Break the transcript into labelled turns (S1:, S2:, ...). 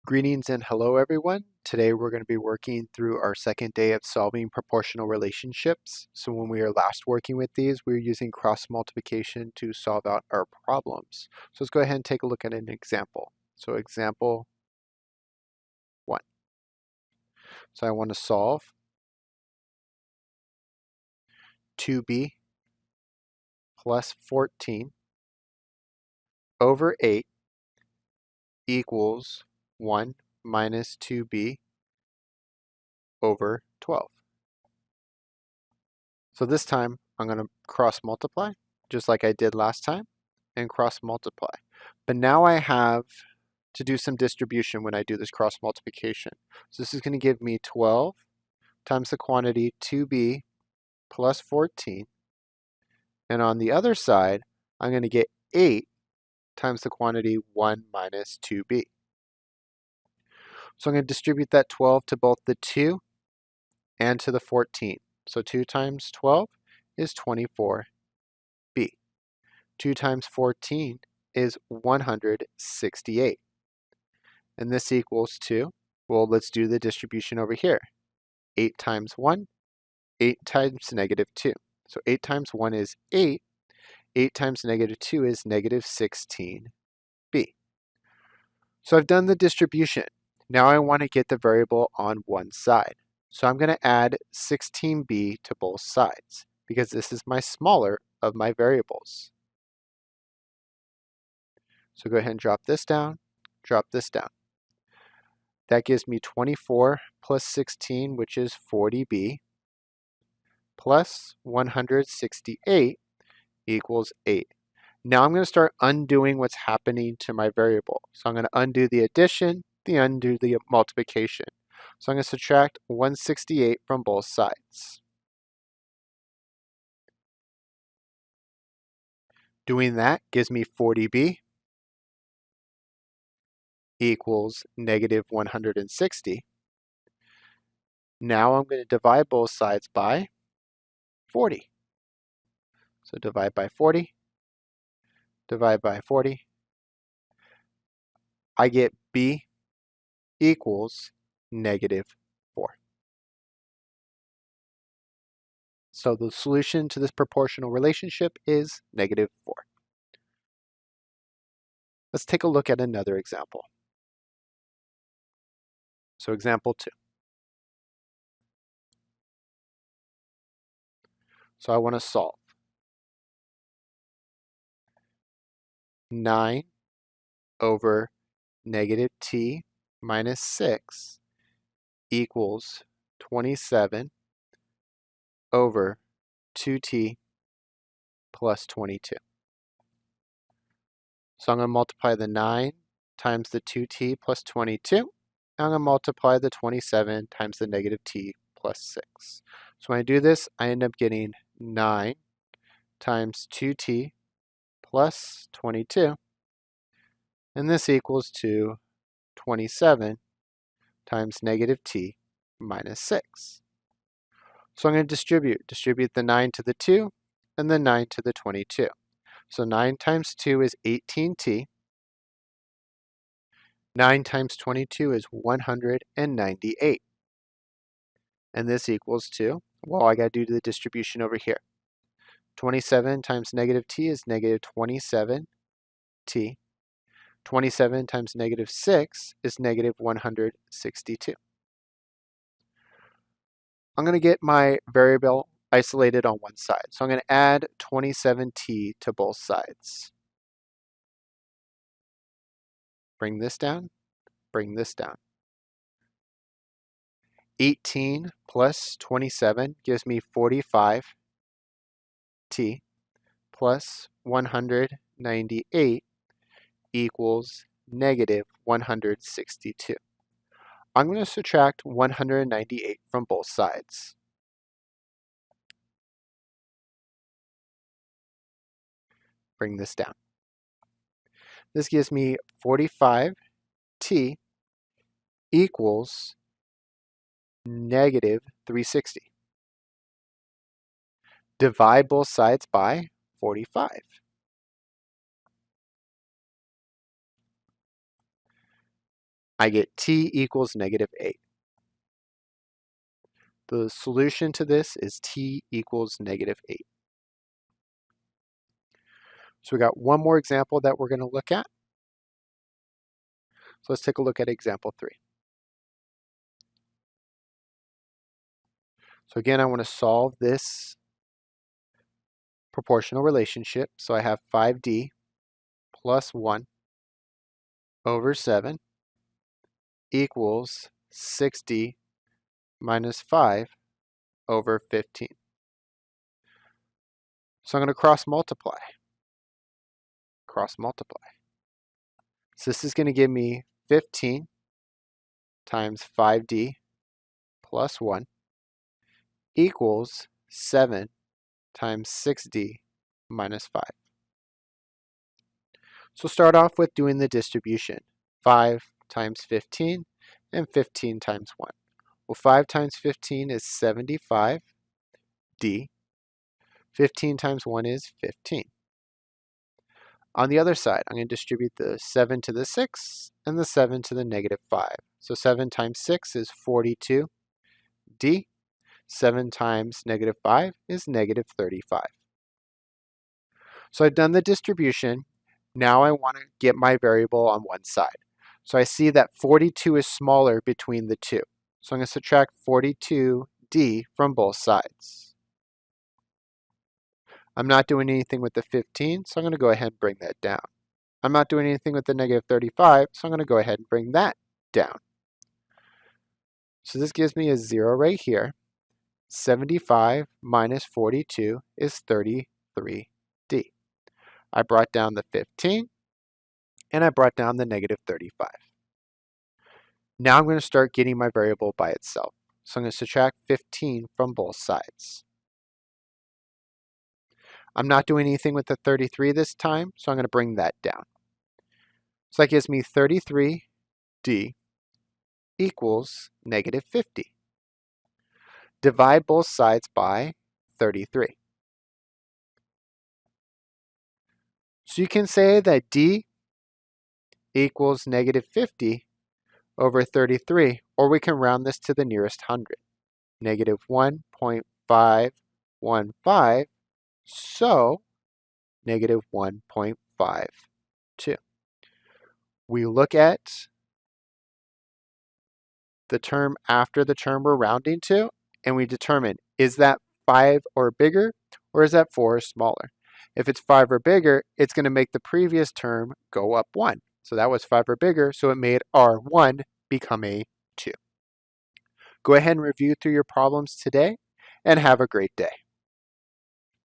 S1: Greetings and hello everyone. Today we're going to be working through our second day of solving proportional relationships. So when we were last working with these, we were using cross multiplication to solve out our problems. So let's go ahead and take a look at an example. So example 1. So I want to solve 2b plus 14 over 8 equals 1 minus 2b over 12. So this time I'm going to cross multiply just like I did last time and cross multiply. But now I have to do some distribution when I do this cross multiplication. So this is going to give me 12 times the quantity 2b plus 14. And on the other side, I'm going to get 8 times the quantity 1 minus 2b. So I'm going to distribute that 12 to both the 2 and to the 14. So 2 times 12 is 24b. 2 times 14 is 168. And this equals to, well, let's do the distribution over here. 8 times 1, 8 times negative 2. So 8 times 1 is 8. 8 times negative 2 is negative 16b. So I've done the distribution. Now I want to get the variable on one side. So I'm going to add 16b to both sides because this is my smaller of my variables. So go ahead and drop this down, drop this down. That gives me 24 plus 16, which is 40b, plus 168 equals 8. Now I'm going to start undoing what's happening to my variable. So I'm going to undo the addition, undo the multiplication. So I'm going to subtract 168 from both sides. Doing that gives me 40b equals negative 160. Now I'm going to divide both sides by 40. So divide by 40, divide by 40. I get b equals negative 4. So the solution to this proportional relationship is negative 4. Let's take a look at another example. So example 2. So I want to solve 9 over negative t minus 6 equals 27 over 2t plus 22. So I'm going to multiply the 9 times the 2t plus 22. And I'm going to multiply the 27 times the negative t plus 6. So when I do this, I end up getting 9 times 2t plus 22. And this equals to 27 times negative t minus 6. So I'm going to distribute the 9 to the 2 and the 9 to the 22. So 9 times 2 is 18t. 9 times 22 is 198. And this equals to, well, I got to do the distribution over here. 27 times negative t is negative 27t. 27 times negative 6 is negative 162. I'm going to get my variable isolated on one side. So I'm going to add 27t to both sides. Bring this down, bring this down. 18 plus 27 gives me 45t plus 198 equals negative 162. I'm going to subtract 198 from both sides. Bring this down. This gives me 45t equals negative 360. Divide both sides by 45. I get t equals negative 8. The solution to this is t equals negative 8. So we got one more example that we're going to look at. So let's take a look at example 3. So again, I want to solve this proportional relationship. So I have 5d plus 1 over 7 equals 6d minus 5 over 15. So I'm going to cross multiply. Cross multiply. So this is going to give me 15 times 5d plus 1 equals 7 times 6d minus 5. So start off with doing the distribution. 5 times 15 and 15 times 1. Well, 5 times 15 is 75d. 15 times 1 is 15. On the other side, I'm going to distribute the 7 to the 6 and the 7 to the negative 5. So 7 times 6 is 42d. 7 times negative 5 is negative 35. So I've done the distribution. Now I want to get my variable on one side. So I see that 42 is smaller between the two. So I'm going to subtract 42d from both sides. I'm not doing anything with the 15, so I'm going to go ahead and bring that down. I'm not doing anything with the negative 35, so I'm going to go ahead and bring that down. So this gives me a 0 right here. 75 minus 42 is 33d. I brought down the 15, and I brought down the negative 35. Now I'm going to start getting my variable by itself. So I'm going to subtract 15 from both sides. I'm not doing anything with the 33 this time, so I'm going to bring that down. So that gives me 33d equals negative 50. Divide both sides by 33. So you can say that d equals negative 50 over 33, or we can round this to the nearest hundred. Negative 1.515, so negative 1.52. We look at the term after the term we're rounding to, and we determine, is that 5 or bigger, or is that 4 or smaller? If it's 5 or bigger, it's going to make the previous term go up 1. So that was 5 or bigger, so it made our 1 become a 2. Go ahead and review through your problems today, and have a great day.